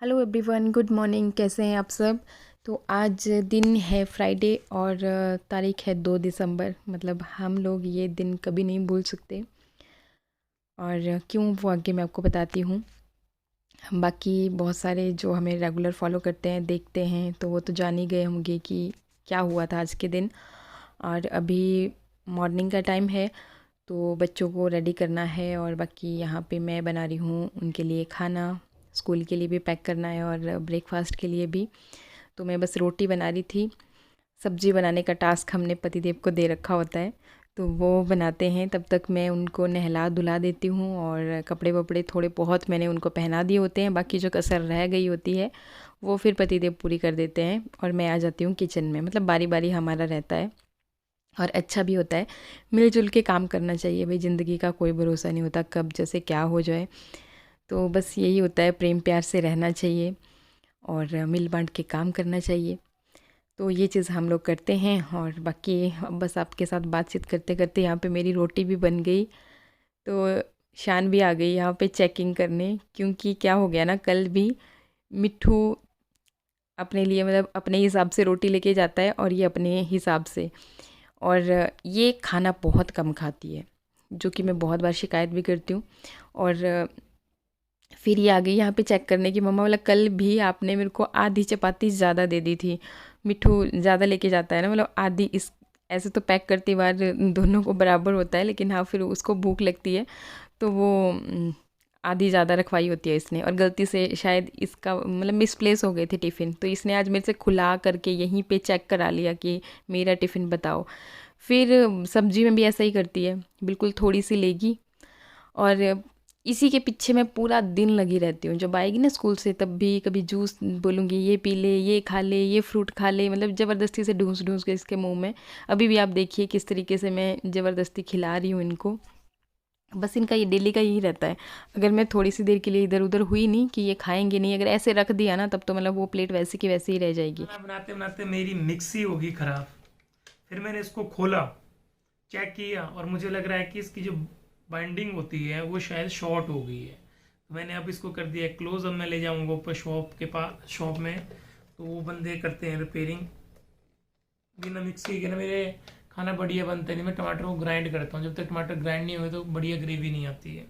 Hello everyone, good morning. कैसे हैं आप सब? तो आज दिन है फ्राइडे और तारीख है 2 दिसंबर। मतलब हम लोग ये दिन कभी नहीं भूल सकते। और क्यों, वो आगे मैं आपको बताती हूँ। बाकी बहुत सारे जो हमें रेगुलर फॉलो करते हैं, देखते हैं, तो वो तो जान ही गए होंगे कि क्या हुआ था आज के दिन। और अभी मॉर्निंग का टाइम है, तो बच्चों को रेडी करना है और बाकी यहाँ पे मैं बना रही हूँ उनके लिए खाना। स्कूल के लिए भी पैक करना है और ब्रेकफास्ट के लिए भी। तो मैं बस रोटी बना रही थी। सब्ज़ी बनाने का टास्क हमने पतिदेव को दे रखा होता है, तो वो बनाते हैं। तब तक मैं उनको नहला धुला देती हूँ और कपड़े वपड़े थोड़े बहुत मैंने उनको पहना दिए होते हैं। बाकी जो कसर रह गई होती है वो फिर पतिदेव पूरी कर देते हैं और मैं आ जाती हूँ किचन में। मतलब बारी बारी हमारा रहता है और अच्छा भी होता है। मिलजुल के काम करना चाहिए भाई, ज़िंदगी का कोई भरोसा नहीं होता, कब जैसे क्या हो जाए। तो बस यही होता है, प्रेम प्यार से रहना चाहिए और मिल बांट के काम करना चाहिए। तो ये चीज़ हम लोग करते हैं। और बाकी अब बस आपके साथ बातचीत करते करते यहाँ पे मेरी रोटी भी बन गई। तो शान भी आ गई यहाँ पे चेकिंग करने, क्योंकि क्या हो गया ना, कल भी मिट्ठू अपने लिए मतलब अपने हिसाब से रोटी लेके जाता है और ये अपने हिसाब से। और ये खाना बहुत कम खाती है, जो कि मैं बहुत बार शिकायत भी करती हूँ। और फिर ये आ गई यहाँ पे चेक करने की, मम्मा बोला कल भी आपने मेरे को आधी चपाती ज़्यादा दे दी थी। मिट्ठू ज़्यादा लेके जाता है ना, मतलब आधी इस ऐसे तो पैक करती बार दोनों को बराबर होता है, लेकिन हाँ फिर उसको भूख लगती है तो वो आधी ज़्यादा रखवाई होती है इसने। और गलती से शायद इसका मतलब मिसप्लेस हो गए थे टिफ़िन, तो इसने आज मेरे से खुला करके यहीं पे चेक करा लिया कि मेरा टिफ़िन बताओ। फिर सब्जी में भी ऐसा ही करती है, बिल्कुल थोड़ी सी लेगी और इसी के पीछे मैं पूरा दिन लगी रहती हूँ। जब आएगी ना स्कूल से तब भी कभी जूस बोलूँगी, ये पी ले, ये खा ले, ये फ्रूट खा ले, मतलब ज़बरदस्ती से ढूंस ढूंस के इसके मुंह में। अभी भी आप देखिए किस तरीके से मैं ज़बरदस्ती खिला रही हूँ इनको। बस इनका ये डेली का यही रहता है। अगर मैं थोड़ी सी देर के लिए इधर उधर हुई नहीं कि ये खाएंगे नहीं, अगर ऐसे रख दिया ना, तब तो मतलब वो प्लेट वैसे की वैसे ही रह जाएगी। खाना बनाते बनाते मेरी मिक्सी होगी खराब। फिर मैंने इसको खोला, चेक किया और मुझे लग रहा है कि इसकी जो बाइंडिंग होती है वो शायद शॉर्ट हो गई है। तो मैंने अब इसको कर दिया क्लोज। अब मैं ले जाऊंगा ऊपर शॉप के पास, शॉप में, तो वो बंदे करते हैं रिपेयरिंग। बिना मिक्सी के ना मेरे खाना बढ़िया बनता नहीं। मैं टमाटर को ग्राइंड करता हूँ, जब तक टमाटर ग्राइंड नहीं हुए तो बढ़िया ग्रेवी नहीं आती है।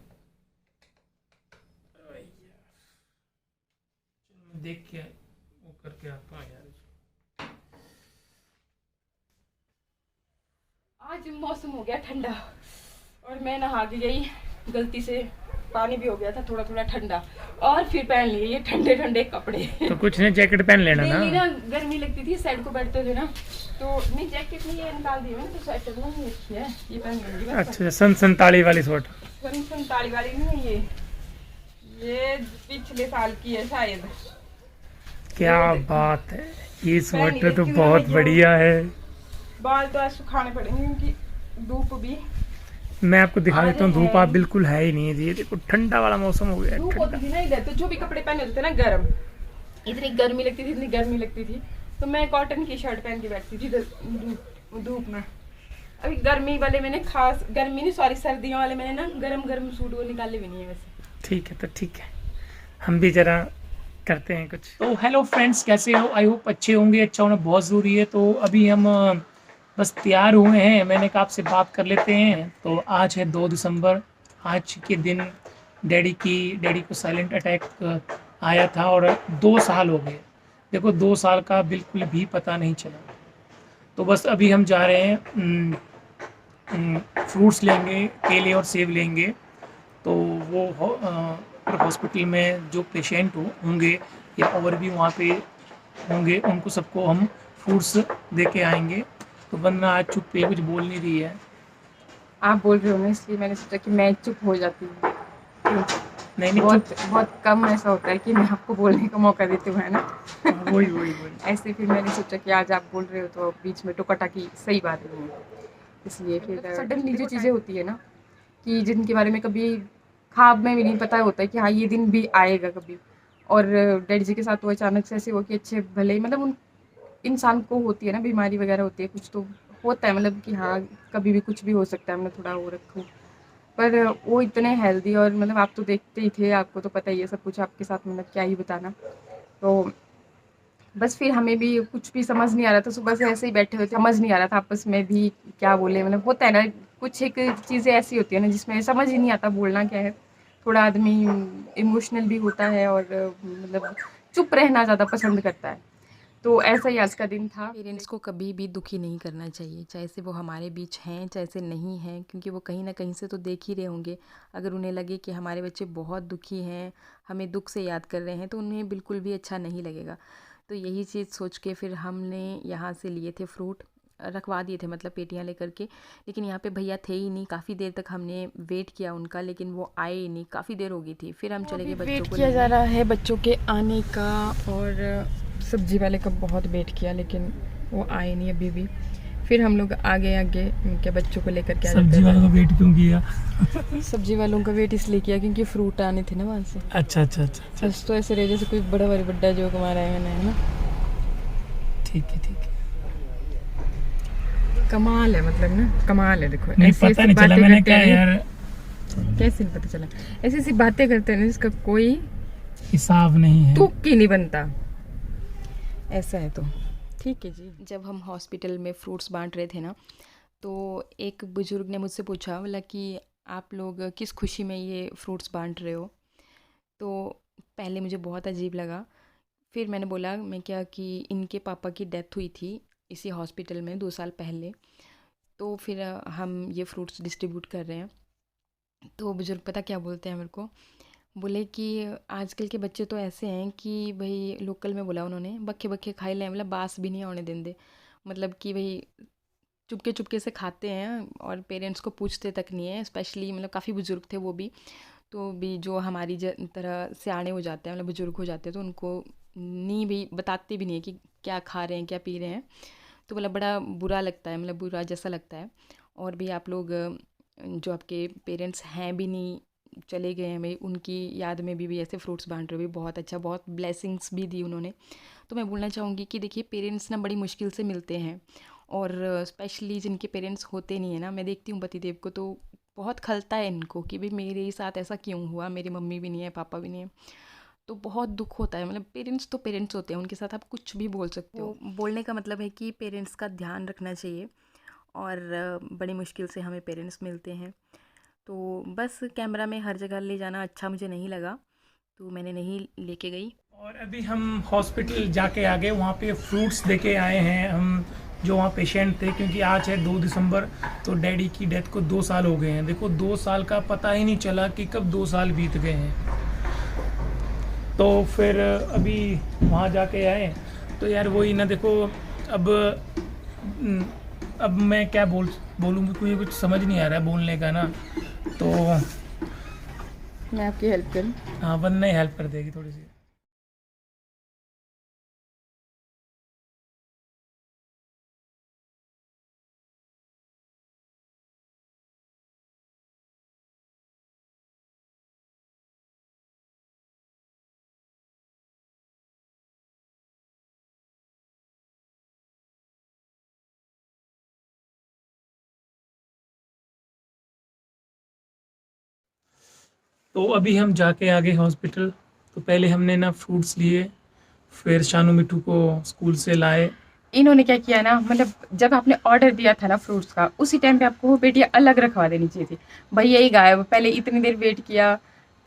मैं देख के वो करके आता हूँ यार। आज मौसम हो गया ठंडा और मैं नहा के गई गलती से, पानी भी हो गया था थोड़ा थोड़ा ठंडा, और फिर पहन लिए ये ठंडे ठंडे कपड़े। तो कुछ नहीं, जैकेट पहन लेना ना। नहीं ना, गर्मी लगती थी, साइड को बैठते थे ना, तो नहीं जैकेट नहीं, ये निकाल दी मैंने, तो स्वेटर नहीं अच्छी है, ये पहन लूंगी बस। अच्छा, सन संताली वाली शर्ट। संताली वाली नहीं है ये पिछले साल की है शायद। क्या बात है, ये पहन नहीं स्वेटर तो लेती हूँ ना मैं बहुत ये, बढ़िया है। बाल तो आज सुखाने पड़ेंगे क्योंकि धूप भी मैं आपको दिखा आज देता हूँ, धूप है। आप बिल्कुल है ही नहीं है। ये देखो ठंडा वाला मौसम हो गया है, धूप ठंडा। होती थी ना इधर, तो जो भी कपड़े पहने होते थे ना गर्म, इतनी गर्मी लगती थी, इतनी गर्मी लगती थी, तो मैं कॉटन की शर्ट पहन के बैठती थी धूप में। अभी गर्मी वाले मैंने खास, गर्मी नहीं सॉरी, सर्दियों वाले मैंने ना गरम गरम सूट वो निकाले भी नहीं है वैसे। ठीक है, तो ठीक है, हम भी जरा करते हैं कुछ। तो हेलो फ्रेंड्स, कैसे हो? आई होप अच्छे होंगे। अच्छा होना बहुत ज़रूरी है। तो अभी हम बस तैयार हुए हैं। मैंने कहा आपसे बात कर लेते हैं। तो आज है 2 दिसंबर। आज के दिन डैडी को साइलेंट अटैक आया था और 2 साल हो गए। देखो 2 साल का बिल्कुल भी पता नहीं चला। तो बस अभी हम जा रहे हैं, फ्रूट्स लेंगे, केले और सेब लेंगे। तो वो हॉस्पिटल में जो पेशेंट होंगे या और भी वहाँ पे होंगे, उनको सबको हम फ्रूट्स दे के आएंगे। तो वंदना आज चुप पे कुछ बोल नहीं रही है। आप बोल रहे हो ना, इसलिए मैंने सोचा कि मैं चुप हो जाती हूँ। नहीं नहीं, चुप। बहुत बहुत कम ऐसा होता है कि मैं आपको बोलने का मौका देती हूँ, है ना। वही वही वही। ऐसे फिर मैंने सोचा कि आज आप बोल रहे हो तो बीच में टोका टाकी सही बात नहीं है, इसलिए फिर सडनली जो चीज़ें होती है ना, कि जिनके बारे में कभी ख्वाब में भी नहीं पता होता है कि हाँ ये दिन भी आएगा कभी। और डैडी जी के साथ वो अचानक से ऐसे हो कि अच्छे भले ही मतलब उन इंसान को होती है ना बीमारी वगैरह होती है कुछ, तो होता है मतलब कि हाँ कभी भी कुछ भी हो सकता है, मैं थोड़ा वो रखूँ। पर वो इतने हेल्दी और मतलब आप तो देखते ही थे, आपको तो पता ही है सब कुछ, आपके साथ मतलब क्या ही बताना। तो बस फिर हमें भी कुछ भी समझ नहीं आ रहा था, सुबह से ऐसे ही बैठे हुए थे, समझ नहीं आ रहा था आपस में भी क्या बोले, मतलब होता है ना कुछ एक चीज़ें ऐसी होती है ना जिसमें समझ ही नहीं आता बोलना क्या है। थोड़ा आदमी इमोशनल भी होता है और मतलब चुप रहना ज़्यादा पसंद करता है। तो ऐसा ही आज का दिन था। पेरेंट्स को कभी भी दुखी नहीं करना चाहिए, चाहे से वो हमारे बीच हैं चाहे से नहीं हैं, क्योंकि वो कहीं ना कहीं से तो देख ही रहे होंगे। अगर उन्हें लगे कि हमारे बच्चे बहुत दुखी हैं, हमें दुख से याद कर रहे हैं, तो उन्हें बिल्कुल भी अच्छा नहीं लगेगा। तो यही चीज़ सोच के फिर हमने यहाँ से लिए थे फ्रूट, रखवा दिए थे मतलब पेटियाँ लेकर के। लेकिन यहाँ पे भैया थे ही नहीं, काफ़ी देर तक हमने वेट किया उनका, लेकिन वो आए ही नहीं, काफ़ी देर हो गई थी। फिर हम चले गए बच्चों वेट को किया जा लेने। रहा है बच्चों के आने का, और सब्जी वाले का बहुत वेट किया लेकिन वो आए नहीं अभी भी। फिर हम लोग आगे आगे उनके बच्चों को लेकर के आ जाते हैं। सब्जी वालों का वेट क्यों किया? सब्जी वालों का वेट इसलिए किया क्योंकि फ्रूट आने थे ना वहाँ से। अच्छा अच्छा अच्छा अच्छा, बस तो ऐसे रहे जैसे कोई बड़ा बड़ा जोक मारा है मैंने, है ना। ठीक है ठीक है। कमाल है मतलब ना, कमाल है। देखो नहीं ऐसी पता ऐसी नहीं चला, बातें मैंने करते क्या हैं, यार, कैसे नहीं पता चला। ऐसी ऐसी बातें करते हैं ना जिसका कोई हिसाब नहीं है। तुक ही नहीं बनता, ऐसा है। तो ठीक है जी। जब हम हॉस्पिटल में फ्रूट्स बांट रहे थे ना, तो एक बुजुर्ग ने मुझसे पूछा, बोला कि आप लोग किस खुशी में ये फ्रूट्स बांट रहे हो। तो पहले मुझे बहुत अजीब लगा। फिर मैंने बोला मैं क्या कि इनके पापा की डेथ हुई थी इसी हॉस्पिटल में 2 साल पहले, तो फिर हम ये फ्रूट्स डिस्ट्रीब्यूट कर रहे हैं। तो बुजुर्ग पता क्या बोलते हैं मेरे को, बोले कि आजकल के बच्चे तो ऐसे हैं कि भाई, लोकल में बोला उन्होंने, बक्के बक्के खाई लें, मतलब बास भी नहीं होने देंगे। मतलब कि भाई चुपके चुपके से खाते हैं और पेरेंट्स को पूछते तक नहीं है। स्पेशली मतलब काफ़ी बुजुर्ग थे वो भी, तो भी जो हमारी तरह सियाने हो जाते हैं, मतलब बुजुर्ग हो जाते हैं, तो उनको नहीं भी बताते भी नहीं है कि क्या खा रहे हैं क्या पी रहे हैं। तो मतलब बड़ा बुरा लगता है, मतलब बुरा जैसा लगता है। और भी आप लोग जो आपके पेरेंट्स हैं भी नहीं, चले गए हैं भाई, उनकी याद में भी ऐसे फ्रूट्स बांट रहे हो, भी बहुत अच्छा, बहुत ब्लेसिंग्स भी दी उन्होंने। तो मैं बोलना चाहूँगी कि देखिए, पेरेंट्स ना बड़ी मुश्किल से मिलते हैं, और स्पेशली जिनके पेरेंट्स होते नहीं है ना, मैं देखती हूँ पतिदेव को, तो बहुत खलता है इनको कि भाई मेरे ही साथ ऐसा क्यों हुआ, मेरी मम्मी भी नहीं है पापा भी नहीं है। तो बहुत दुख होता है। मतलब पेरेंट्स तो पेरेंट्स होते हैं, उनके साथ आप कुछ भी बोल सकते हो। बोलने का मतलब है कि पेरेंट्स का ध्यान रखना चाहिए, और बड़ी मुश्किल से हमें पेरेंट्स मिलते हैं। तो बस कैमरा में हर जगह ले जाना अच्छा मुझे नहीं लगा, तो मैंने नहीं लेके गई। और अभी हम हॉस्पिटल जाके आ गए, वहाँ पे फ्रूट्स देके आए हैं हम, जो वहाँ पेशेंट थे, क्योंकि आज है 2 दिसंबर, तो डैडी की डेथ को 2 साल हो गए हैं। देखो 2 साल का पता ही नहीं चला कि कब 2 साल बीत गए हैं। तो फिर अभी वहाँ जाके आए, तो यार वही ना, देखो अब अब मैं क्या बोलूँ, मुझे कुछ समझ नहीं आ रहा है बोलने का ना। तो मैं आपकी हेल्प करूँ? हाँ, वंदना ही हेल्प कर देगी थोड़ी सी। तो अभी हम जाके आ गए हॉस्पिटल। तो पहले हमने ना फ्रूट्स लिए, फिर शानू मिठू को स्कूल से लाए। इन्होंने क्या किया ना, मतलब जब आपने ऑर्डर दिया था ना फ्रूट्स का, उसी टाइम पे आपको वो पेटियाँ अलग रखवा देनी चाहिए थी। भैया ही गायब, पहले इतनी देर वेट किया,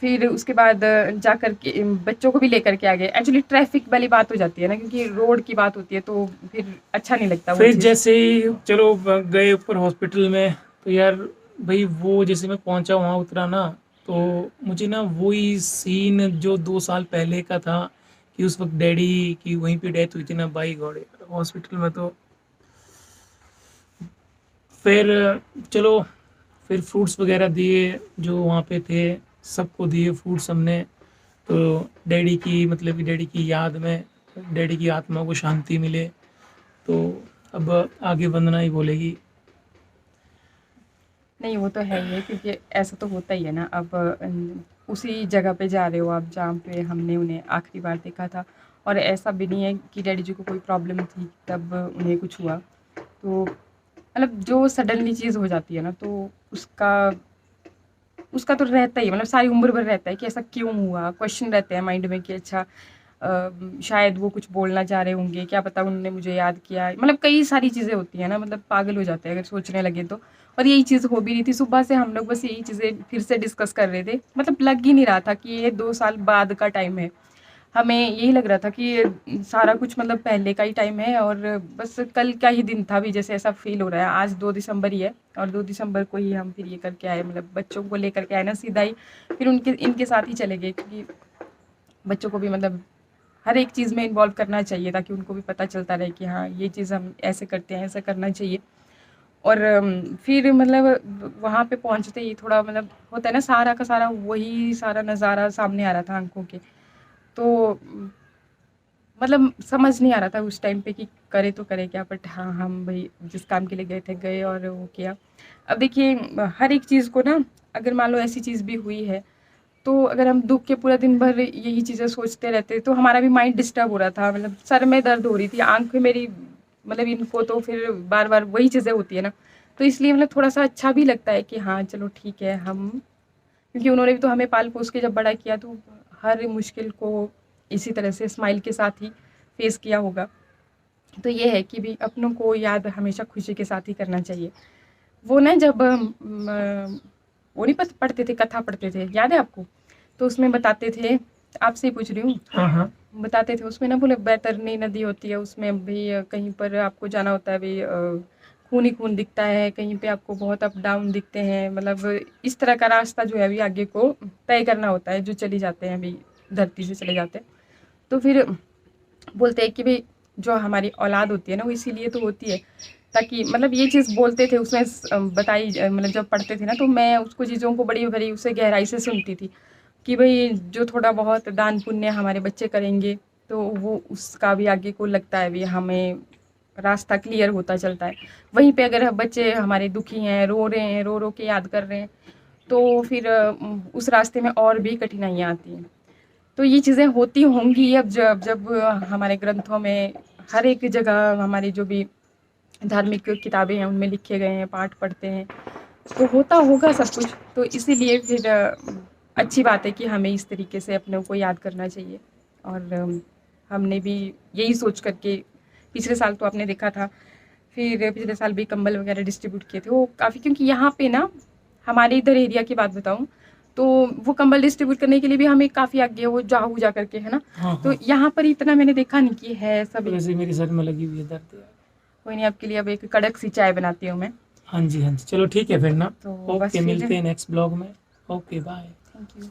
फिर उसके बाद जा कर के बच्चों को भी लेकर के आ गए। एक्चुअली ट्रैफिक वाली बात हो जाती है ना, क्योंकि रोड की बात होती है, तो फिर अच्छा नहीं लगता वो फिर चीज़। जैसे ही चलो गए ऊपर हॉस्पिटल में, तो यार भाई वो जैसे मैं पहुंचा वहाँ उतरा ना, तो मुझे ना वही सीन जो 2 साल पहले का था, कि उस वक्त डैडी की वहीं पे डेथ हुई थी ना, बाई गॉड हॉस्पिटल में। तो फिर चलो, फिर फ्रूट्स वगैरह दिए जो वहाँ पे थे, सबको दिए फ्रूट्स हमने। तो डैडी की, मतलब कि डैडी की याद में, डैडी की आत्मा को शांति मिले। तो अब आगे वंदना ही बोलेगी। नहीं, वो तो है ही है, क्योंकि ऐसा तो होता ही है ना। अब उसी जगह पे जा रहे हो आप जहाँ पे हमने उन्हें आखिरी बार देखा था, और ऐसा भी नहीं है कि डैडी जी को कोई प्रॉब्लम थी तब उन्हें कुछ हुआ। तो मतलब जो सडनली चीज़ हो जाती है ना, तो उसका उसका तो रहता ही, मतलब सारी उम्र भर रहता है कि ऐसा क्यों हुआ, क्वेश्चन रहते हैं माइंड में कि अच्छा शायद वो कुछ बोलना चाह रहे होंगे, क्या पता उन्होंने मुझे याद किया, मतलब कई सारी चीज़ें होती हैं ना, मतलब पागल हो जाते हैं अगर सोचने लगे तो। और यही चीज़ हो भी रही थी, सुबह से हम लोग बस यही चीज़ें फिर से डिस्कस कर रहे थे, मतलब लग ही नहीं रहा था कि ये 2 साल बाद का टाइम है। हमें यही लग रहा था कि ये सारा कुछ मतलब पहले का ही टाइम है और बस कल का ही दिन था भी, जैसे ऐसा फील हो रहा है। आज 2 दिसंबर ही है और 2 दिसंबर को ही हम फिर ये करके आए, मतलब बच्चों को लेकर के आए ना सीधा ही, फिर उनके इनके साथ ही चले गए, क्योंकि बच्चों को भी मतलब हर एक चीज़ में इन्वॉल्व करना चाहिए ताकि उनको भी पता चलता रहे कि हाँ ये चीज़ हम ऐसे करते हैं, ऐसा करना चाहिए। और फिर मतलब वहाँ पे पहुँचते ही थोड़ा मतलब होता है ना, सारा का सारा वही सारा नज़ारा सामने आ रहा था आंखों के। तो मतलब समझ नहीं आ रहा था उस टाइम पे कि करे तो करे क्या, बट हाँ हम भाई जिस काम के लिए गए थे गए और वो किया। अब देखिए हर एक चीज़ को ना, अगर मान लो ऐसी चीज़ भी हुई है तो अगर हम दुख के पूरा दिन भर यही चीज़ें सोचते रहते तो हमारा भी माइंड डिस्टर्ब हो रहा था, मतलब सर में दर्द हो रही थी, आंखें मेरी, मतलब इनको तो फिर बार बार वही चीज़ें होती है ना, तो इसलिए मतलब थोड़ा सा अच्छा भी लगता है कि हाँ चलो ठीक है हम, क्योंकि उन्होंने भी तो हमें पाल पोस के जब बड़ा किया तो हर मुश्किल को इसी तरह से स्माइल के साथ ही फेस किया होगा। तो ये है कि भी अपनों को याद हमेशा खुशी के साथ ही करना चाहिए। वो ना जब वो नहीं पढ़ते थे, कथा पढ़ते थे, याद है आपको? तो उसमें बताते थे, आपसे ही पूछ रही हूँ, हाँ हाँ। बताते थे उसमें ना, बोले बैतरनी नदी होती है, उसमें भी कहीं पर आपको जाना होता है भी, खून ही खून दिखता है, कहीं पे आपको बहुत अप डाउन दिखते हैं, मतलब इस तरह का रास्ता जो है अभी आगे को तय करना होता है, जो चली जाते हैं अभी धरती से चले जाते हैं। तो फिर बोलते हैं कि भाई जो हमारी औलाद होती है ना वो इसीलिए तो होती है, ताकि मतलब ये चीज़ बोलते थे उसमें बताई, मतलब जब पढ़ते थे ना तो मैं उसको चीज़ों को बड़ी भरी उसे गहराई से सुनती थी कि भाई जो थोड़ा बहुत दान पुण्य हमारे बच्चे करेंगे तो वो उसका भी आगे को लगता है भी हमें रास्ता क्लियर होता चलता है। वहीं पे अगर बच्चे हमारे दुखी हैं, रो रहे हैं, रो रो के याद कर रहे हैं, तो फिर उस रास्ते में और भी कठिनाइयाँ आती हैं। तो ये चीज़ें होती होंगी अब जब जब हमारे ग्रंथों में हर एक जगह हमारी जो भी धार्मिक किताबें हैं उनमें लिखे गए हैं, पाठ पढ़ते हैं, तो होता होगा सब कुछ। तो इसीलिए फिर अच्छी बात है कि हमें इस तरीके से अपनों को याद करना चाहिए। और हमने भी यही सोच करके पिछले साल तो आपने देखा था, फिर पिछले साल भी कंबल वगैरह डिस्ट्रीब्यूट किए थे वो काफ़ी, क्योंकि यहाँ पे ना हमारे इधर एरिया की बात बताऊँ तो वो कंबल डिस्ट्रीब्यूट करने के लिए भी हमें काफ़ी आगे वो जाहू जा करके है ना, हाँ तो हाँ। यहाँ पर इतना मैंने देखा नहीं कि है सब। वैसे मेरे सर में लगी हुई है दर्द यार। कोई नहीं, आपके लिए अब एक कड़क सी चाय बनाती हूँ मैं। हाँ जी हाँ जी, चलो ठीक है फिर ना। तो बस ओके, फिर मिलते हैं नेक्स्ट ब्लॉग में। Okay bye. Thank you.